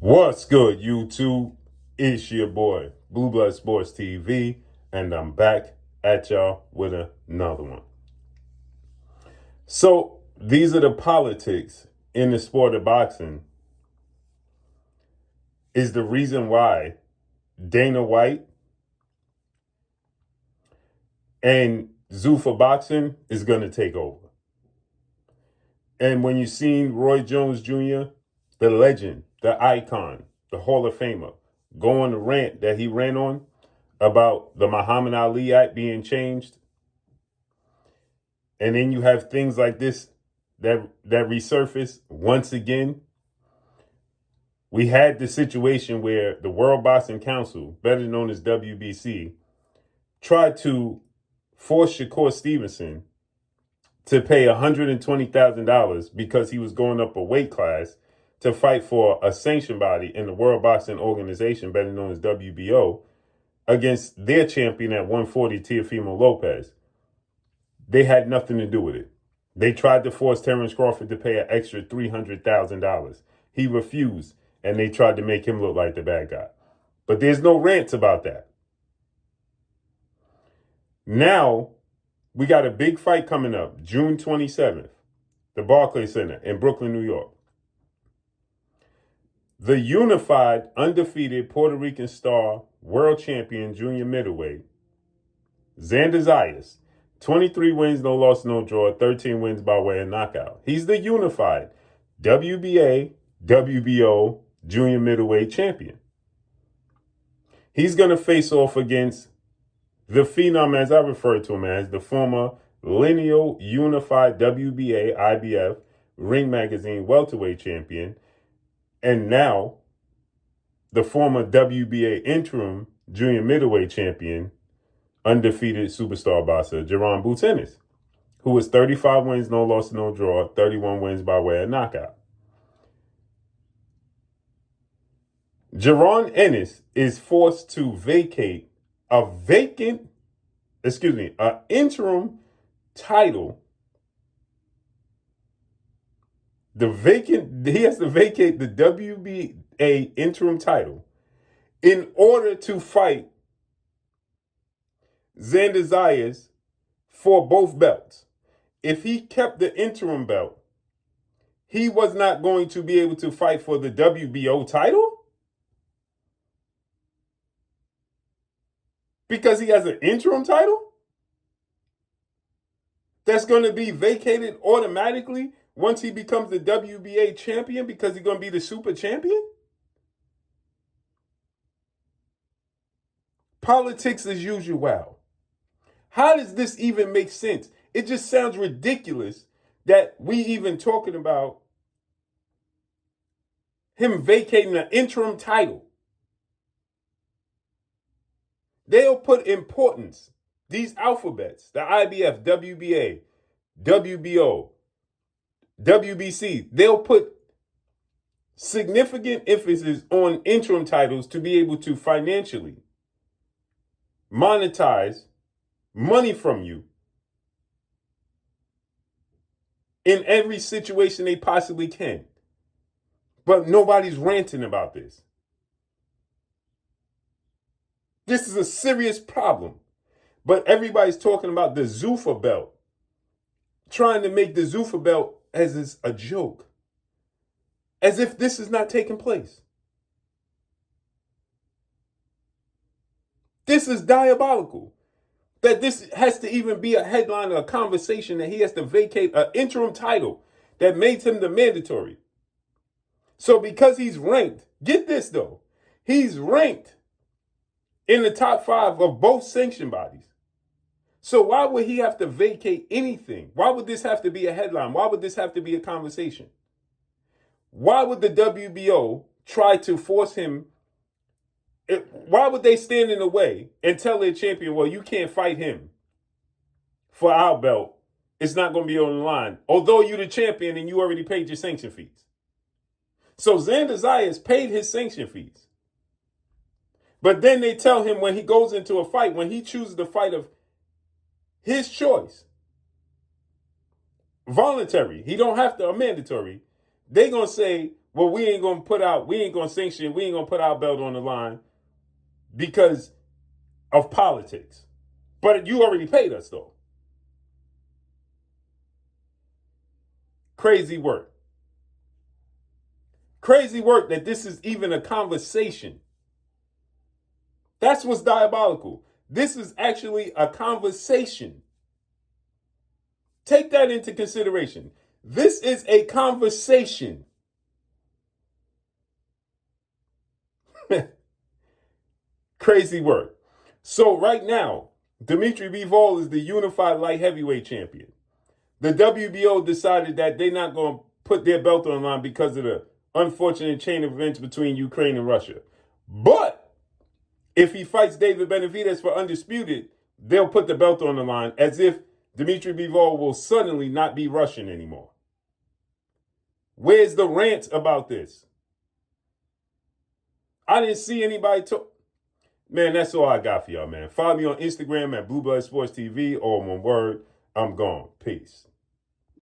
What's good, YouTube? It's your boy, Blue Blood Sports TV, and I'm back at y'all with another one. So, these are the politics in the sport of boxing, is the reason why Dana White and Zuffa Boxing is going to take over. And when you seen Roy Jones Jr., the legend, the icon, the Hall of Famer, go on the rant that he ran on about the Muhammad Ali Act being changed, and then you have things like this that resurface once again. We had the situation where the World Boxing Council, better known as WBC, tried to force Shakur Stevenson to pay $120,000 because he was going up a weight class to fight for a sanction body in the World Boxing Organization, better known as WBO, against their champion at 140, Teofimo Lopez. They had nothing to do with it. They tried to force Terrence Crawford to pay an extra $300,000. He refused, and they tried to make him look like the bad guy. But there's no rants about that. Now, we got a big fight coming up, June 27th, the Barclays Center in Brooklyn, New York. The unified, undefeated Puerto Rican star world champion junior middleweight, Xander Zayas, 23 wins, no loss, no draw, 13 wins by way of knockout. He's the unified WBA, WBO junior middleweight champion. He's going to face off against the phenom, as I refer to him as, the former lineal unified WBA, IBF, Ring Magazine welterweight champion, and now the former WBA interim junior middleweight champion, undefeated superstar boxer, Jaron Ennis, who was 35 wins, no loss, no draw, 31 wins by way of knockout. Jaron Ennis is forced to vacate an interim title. He has to vacate the WBA interim title in order to fight Xander Zayas for both belts. If he kept the interim belt, he was not going to be able to fight for the WBO title because he has an interim title that's going to be vacated automatically once he becomes the WBA champion because he's going to be the super champion. Politics as usual. How does this even make sense? It just sounds ridiculous that we even talking about him vacating an interim title. They'll put importance, these alphabets, the IBF, WBA, WBO, WBC, they'll put significant emphasis on interim titles to be able to financially monetize money from you in every situation they possibly can. But nobody's ranting about this. This is a serious problem. But everybody's talking about the Zuffa belt, trying to make the Zuffa belt as a joke, as if this is not taking place. This is diabolical. That this has to even be a headline or a conversation that he has to vacate an interim title that made him the mandatory. So because he's ranked, get this though, he's ranked in the top 5 of both sanction bodies. So why would he have to vacate anything? Why would this have to be a headline? Why would this have to be a conversation? Why would the WBO try to force him? Why would they stand in the way and tell their champion, well, you can't fight him for our belt. It's not going to be on the line. Although you're the champion and you already paid your sanction fees. So Xander Zayas paid his sanction fees. But then they tell him when he goes into a fight, when he chooses the fight of his choice, voluntary, he don't have to, or mandatory, they're going to say, well, we ain't going to sanction, we ain't going to put our belt on the line because of politics. But you already paid us, though. Crazy work. Crazy work that this is even a conversation. That's what's diabolical. This is actually a conversation. Take that into consideration. This is a conversation. Crazy work. So right now, Dimitri Bivol is the unified light heavyweight champion. The WBO decided that they're not going to put their belt on the line because of the unfortunate chain of events between Ukraine and Russia. But if he fights David Benavidez for undisputed, they'll put the belt on the line as if Dimitri Bivol will suddenly not be Russian anymore. Where's the rant about this? I didn't see anybody talk. Man, that's all I got for y'all, man. Follow me on Instagram at Blue Blood Sports TV, or one word, I'm gone. Peace.